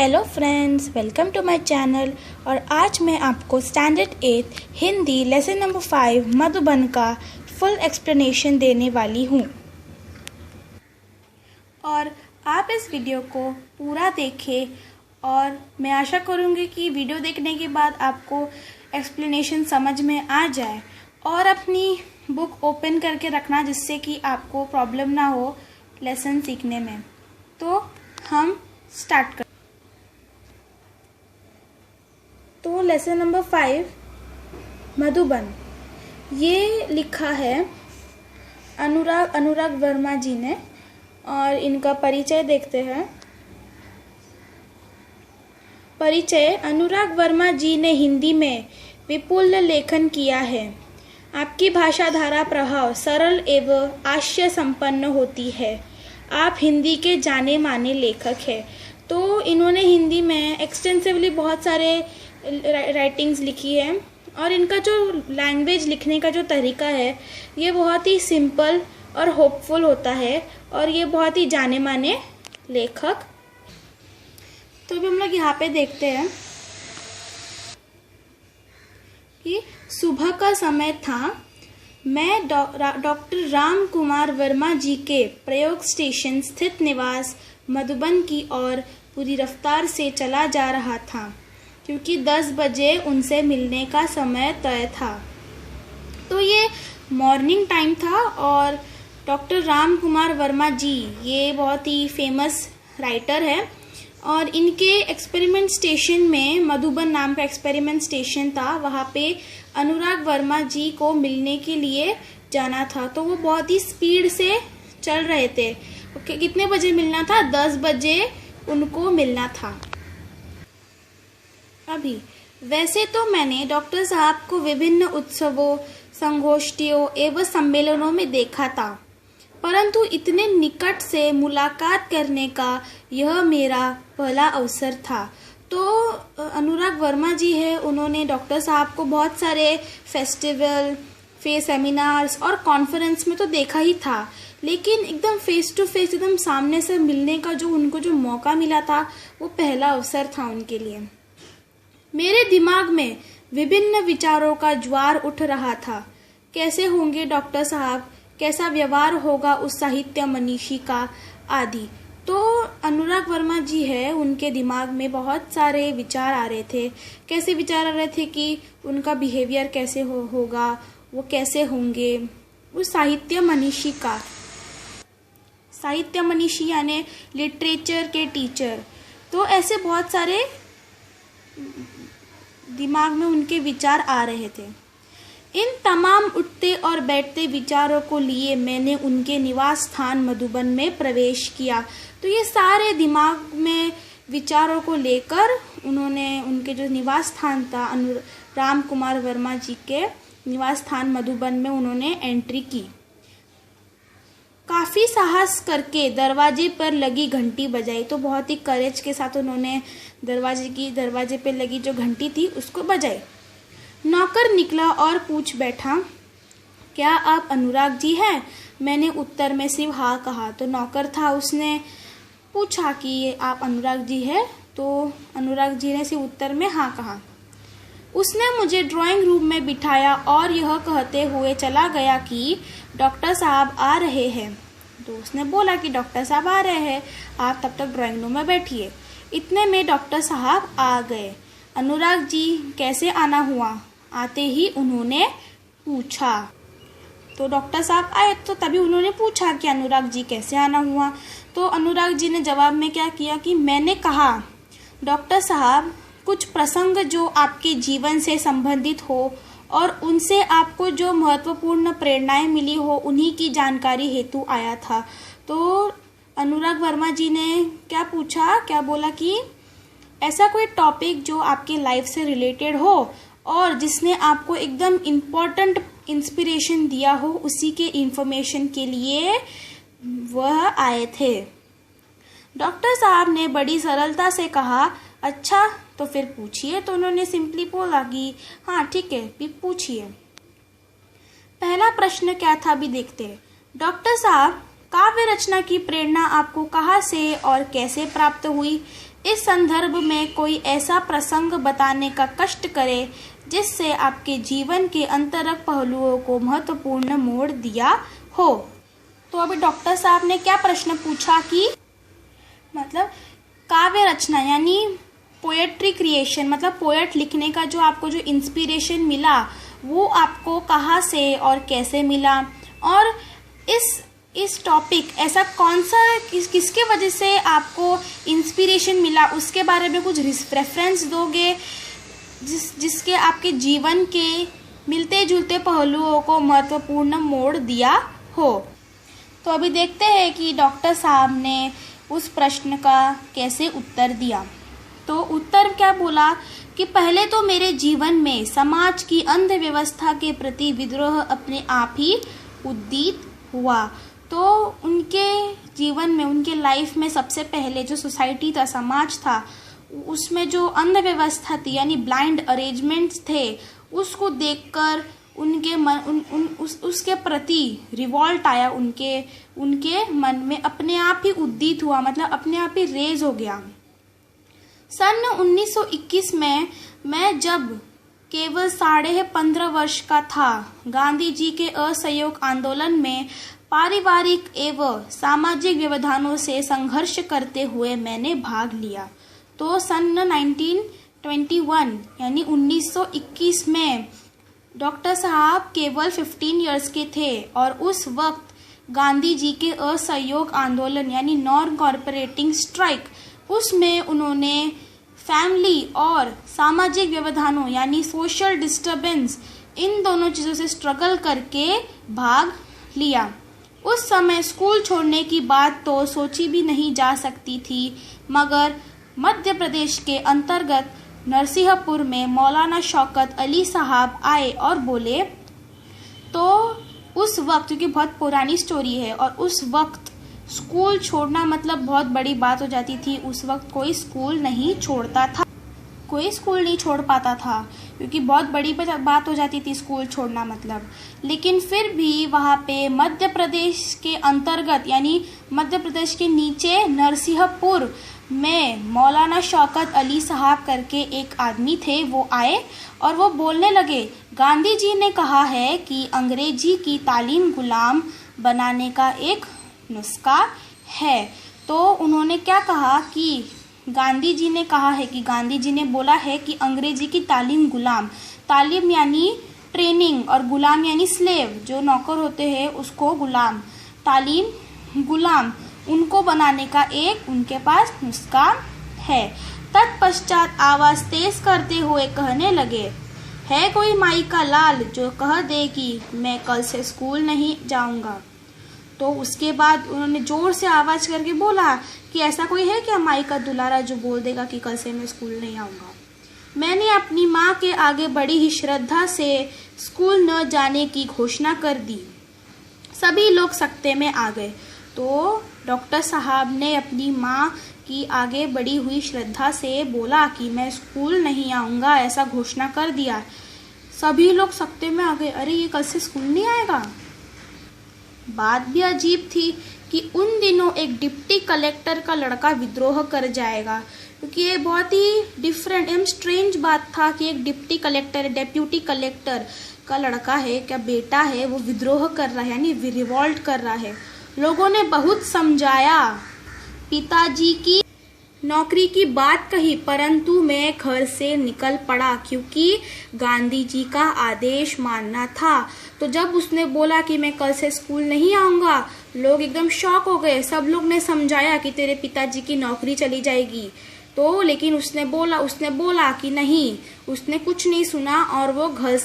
Hello friends, welcome to my channel. और आज मैं आपको standard 8 Hindi lesson number 5 Madhuban का फुल एक्सप्लेनेशन देने वाली हूँ। और आप इस वीडियो को पूरा देखें और मैं आशा करूँगी कि वीडियो देखने के बाद आपको एक्सप्लेनेशन समझ में आ जाए। और अपनी बुक ओपन करके रखना जिससे कि आपको प्रॉब्लम ना हो लेसन सीखने में। तो हम स्टार्ट कर। तो लेसन नंबर 5 मधुबन, ये लिखा है अनुराग वर्मा जी ने। और इनका परिचय देखते हैं। परिचय: अनुराग वर्मा जी ने हिंदी में विपुल लेखन किया है। आपकी भाषा धारा प्रभाव सरल एवं हास्य संपन्न होती है। आप हिंदी के जाने माने लेखक हैं। तो इन्होंने हिंदी में एक्सटेंसिवली बहुत सारे राइटिंग्स लिखी है। और इनका जो लैंग्वेज लिखने का जो तरीका है ये बहुत ही सिंपल और होपफुल होता है। और ये बहुत ही जाने माने लेखक। तो अभी हम लोग यहाँ पे देखते हैं कि सुबह का समय था। मैं डॉक्टर राम कुमार वर्मा जी के प्रयोग स्टेशन स्थित निवास मधुबन की ओर पूरी रफ्तार से चला जा रहा था, क्योंकि 10 बजे उनसे मिलने का समय तय था। तो ये मॉर्निंग टाइम था। और डॉक्टर राम कुमार वर्मा जी ये बहुत ही फेमस राइटर है। और इनके एक्सपेरिमेंट स्टेशन में, मधुबन नाम का एक्सपेरिमेंट स्टेशन था, वहाँ पे अनुराग वर्मा जी को मिलने के लिए जाना था। तो वो बहुत ही स्पीड से चल रहे थे। कितने बजे मिलना था? 10 बजे उनको मिलना था। अभी वैसे तो मैंने डॉक्टर साहब को विभिन्न उत्सवों, संगोष्ठियों एवं सम्मेलनों में देखा था, परंतु इतने निकट से मुलाकात करने का यह मेरा पहला अवसर था। तो अनुराग वर्मा जी है, उन्होंने डॉक्टर साहब को बहुत सारे फेस्टिवल, सेमिनार्स और कॉन्फ्रेंस में तो देखा ही था, लेकिन एकदम फेस टू फेस, एकदम सामने से मिलने का जो उनको जो मौका मिला था वो पहला अवसर था उनके लिए। मेरे दिमाग में विभिन्न विचारों का ज्वार उठ रहा था। कैसे होंगे डॉक्टर साहब, कैसा व्यवहार होगा उस साहित्य मनीषी का, आदि। तो अनुराग वर्मा जी है, उनके दिमाग में बहुत सारे विचार आ रहे थे। कैसे विचार आ रहे थे कि उनका बिहेवियर कैसे होगा, वो कैसे होंगे उस साहित्य मनीषी का। साहित्य मनीषी यानी लिटरेचर के टीचर। तो ऐसे बहुत सारे दिमाग में उनके विचार आ रहे थे। इन तमाम उठते और बैठते विचारों को लिए मैंने उनके निवास स्थान मधुबन में प्रवेश किया। तो ये सारे दिमाग में विचारों को लेकर उन्होंने उनके जो निवास स्थान था, राम कुमार वर्मा जी के निवास स्थान मधुबन में उन्होंने एंट्री की। काफी साहस करके दरवाजे पर लगी घंटी बजाई। तो बहुत ही करेज के साथ उन्होंने दरवाजे पे लगी जो घंटी थी उसको बजाई। नौकर निकला और पूछ बैठा, क्या आप अनुराग जी हैं? मैंने उत्तर में सिर्फ हाँ कहा। तो नौकर था, उसने पूछा कि ये आप अनुराग जी हैं? तो अनुराग जी ने सिर्फ उत्तर में हाँ कहा। उसने मुझे ड्राइंग रूम में बिठाया और यह कहते हुए चला गया कि डॉक्टर साहब आ रहे हैं। तो उसने बोला कि डॉक्टर साहब आ रहे हैं, आप तब तक ड्राइंग रूम में बैठिए। इतने में डॉक्टर साहब आ गए। अनुराग जी कैसे आना हुआ? आते ही उन्होंने पूछा। तो डॉक्टर साहब आए तो तभी उन्होंने पूछा कि अनुराग जी कैसे आना हुआ। तो अनुराग जी ने जवाब में क्या किया कि मैंने कहा, डॉक्टर साहब कुछ प्रसंग जो आपके जीवन से संबंधित हो और उनसे आपको जो महत्वपूर्ण प्रेरणाएं मिली हो, उन्हीं की जानकारी हेतु आया था। तो अनुराग वर्मा जी ने क्या पूछा, क्या बोला कि ऐसा कोई टॉपिक जो आपके लाइफ से रिलेटेड हो और जिसने आपको एकदम इम्पोर्टेंट इंस्पिरेशन दिया हो, उसी के इंफॉर्मेशन के लिए वह आए थे। डॉक्टर साहब ने बड़ी सरलता से कहा, अच्छा तो फिर पूछिए। तो उन्होंने सिंपली बोला कि हाँ ठीक है, भी पूछिए। पहला प्रश्न क्या था भी देखते हैं। डॉक्टर साहब काव्य रचना की प्रेरणा आपको कहाँ से और कैसे प्राप्त हुई? इस संदर्भ में कोई ऐसा प्रसंग बताने का कष्ट करे जिससे आपके जीवन के अंतरंग पहलुओं को महत्वपूर्ण मोड़ दिया हो। तो अभी डॉक्टर साहब ने क्या प्रश्न पूछा कि मतलब काव्य रचना यानी पोएट्री क्रिएशन, मतलब पोएट लिखने का जो आपको जो इंस्पिरेशन मिला वो आपको कहाँ से और कैसे मिला, और इस टॉपिक ऐसा कौन सा किसके वजह से आपको इंस्पिरेशन मिला उसके बारे में कुछ रेफरेंस दोगे जिसके आपके जीवन के मिलते जुलते पहलुओं को महत्वपूर्ण मोड़ दिया हो। तो अभी देखते हैं कि डॉक्टर साहब ने उस प्रश्न का कैसे उत्तर दिया। तो उत्तर क्या बोला कि पहले तो मेरे जीवन में समाज की अंधव्यवस्था के प्रति विद्रोह अपने आप ही उदित हुआ। तो उनके जीवन में, उनके लाइफ में सबसे पहले जो सोसाइटी था, समाज था, उसमें जो अंधव्यवस्था थी यानी ब्लाइंड अरेंजमेंट्स थे, उसको देखकर उनके मन उसके प्रति रिवॉल्ट आया, उनके मन में अपने आप ही उद्दीत हुआ, मतलब अपने आप ही रेज हो गया। सन 1921 में मैं जब केवल 15.5 वर्ष का था, गांधी जी के असहयोग आंदोलन में पारिवारिक एवं सामाजिक व्यवधानों से संघर्ष करते हुए मैंने भाग लिया। तो सन 1921 यानी 1921 में डॉक्टर साहब केवल 15 इयर्स के थे और उस वक्त गांधी जी के असहयोग आंदोलन यानी नॉन कॉर्पोरेटिंग स्ट्राइक, उसमें उन्होंने फैमिली और सामाजिक व्यवधानों यानी सोशल डिस्टर्बेंस, इन दोनों चीज़ों से स्ट्रगल करके भाग लिया। उस समय स्कूल छोड़ने की बात तो सोची भी नहीं जा सकती थी, मगर मध्य प्रदेश के अंतर्गत नरसिंहपुर में मौलाना शौकत अली साहब आए और बोले। तो उस वक्त, क्योंकि बहुत पुरानी स्टोरी है, और उस वक्त स्कूल छोड़ना मतलब बहुत बड़ी बात हो जाती थी। उस वक्त कोई स्कूल नहीं छोड़ता था, कोई स्कूल नहीं छोड़ पाता था, क्योंकि बहुत बड़ी बात हो जाती थी स्कूल छोड़ना मतलब। लेकिन फिर भी वहाँ पे मध्य प्रदेश के अंतर्गत यानी मध्य प्रदेश के नीचे नरसिंहपुर में मौलाना शौकत अली साहब करके एक आदमी थे, वो आए और वो बोलने लगे, गांधी जी ने कहा है कि अंग्रेजी की तालीम गुलाम बनाने का एक नुस्खा है। तो उन्होंने क्या कहा कि गांधी जी ने कहा है कि गांधी जी ने बोला है कि अंग्रेजी की तालीम गुलाम, तालीम यानी ट्रेनिंग और गुलाम यानी स्लेव, जो नौकर होते हैं उसको गुलाम, तालीम गुलाम, उनको बनाने का एक उनके पास नुस्खा है। तत्पश्चात आवाज तेज करते हुए कहने लगे, है कोई माई का लाल जो कह दे कि मैं कल से स्कूल नहीं जाऊंगा। तो उसके बाद उन्होंने जोर से आवाज करके बोला कि ऐसा कोई है क्या माई का दुलारा जो बोल देगा कि कल से मैं स्कूल नहीं आऊँगा। मैंने अपनी माँ के आगे बड़ी ही श्रद्धा से स्कूल न जाने की घोषणा कर दी। सभी लोग सकते में आ गए। तो डॉक्टर साहब ने अपनी माँ की आगे बढ़ी हुई श्रद्धा से बोला कि मैं स्कूल नहीं आऊँगा, ऐसा घोषणा कर दिया। सभी लोग सकते में आ गए, अरे ये कल से स्कूल नहीं आएगा। बात भी अजीब थी कि उन दिनों एक डिप्टी कलेक्टर का लड़का विद्रोह कर जाएगा, क्योंकि ये बहुत ही डिफरेंट एवं स्ट्रेंज बात था कि एक डेप्यूटी कलेक्टर का लड़का है, क्या बेटा है, वो विद्रोह कर रहा है यानी रिवॉल्ट कर रहा है। लोगों ने बहुत समझाया, पिताजी की नौकरी की बात कही, परंतु मैं घर से निकल पड़ा क्योंकि गांधी जी का आदेश मानना था। तो जब उसने बोला कि मैं कल से स्कूल नहीं आऊँगा, लोग एकदम शॉक हो गए। सब लोग ने समझाया कि तेरे पिताजी की नौकरी चली जाएगी, तो लेकिन उसने बोला कि नहीं, उसने कुछ नहीं सुना और वो घर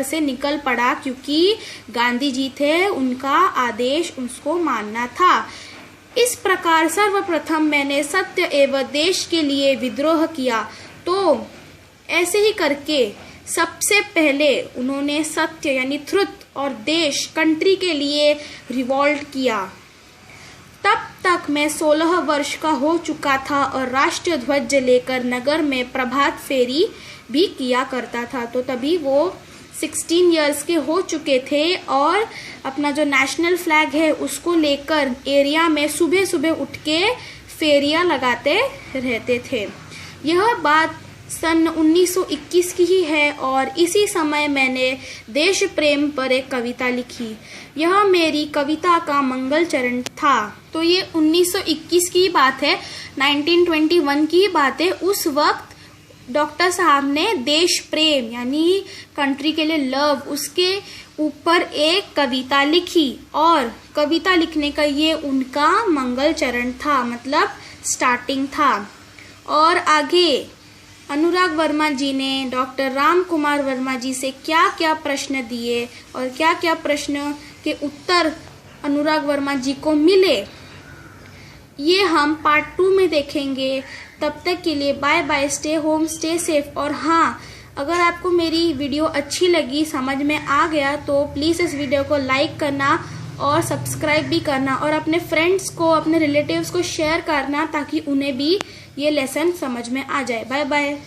से निकल पड़ा क्योंकि गांधी जी थे, उनका आदेश उसको मानना था। इस प्रकार सर्वप्रथम मैंने सत्य एवं देश के लिए विद्रोह किया। तो ऐसे ही करके सबसे पहले उन्होंने सत्य यानी ट्रुथ और देश कंट्री के लिए रिवॉल्ट किया। तब तक मैं 16 वर्ष का हो चुका था और राष्ट्रीय ध्वज लेकर नगर में प्रभात फेरी भी किया करता था। तो तभी वो 16 इयर्स के हो चुके थे और अपना जो नेशनल फ्लैग है उसको लेकर एरिया में सुबह सुबह उठ के फेरियां लगाते रहते थे। यह बात सन 1921 की ही है और इसी समय मैंने देश प्रेम पर एक कविता लिखी। यह मेरी कविता का मंगल चरण था। तो ये 1921 की बात है, 1921 की बात है। उस वक्त डॉक्टर साहब ने देश प्रेम यानी कंट्री के लिए लव, उसके ऊपर एक कविता लिखी और कविता लिखने का ये उनका मंगल चरण था, मतलब स्टार्टिंग था। और आगे अनुराग वर्मा जी ने डॉक्टर राम कुमार वर्मा जी से क्या क्या प्रश्न दिए और क्या क्या प्रश्न के उत्तर अनुराग वर्मा जी को मिले, ये हम पार्ट 2 में देखेंगे। तब तक के लिए bye bye, stay home, stay safe. और हाँ, अगर आपको मेरी वीडियो अच्छी लगी, समझ में आ गया, तो प्लीज़ इस वीडियो को लाइक करना और सब्सक्राइब भी करना और अपने फ्रेंड्स को, अपने रिलेटिव्स को शेयर करना ताकि उन्हें भी ये लेसन समझ में आ जाए। Bye bye.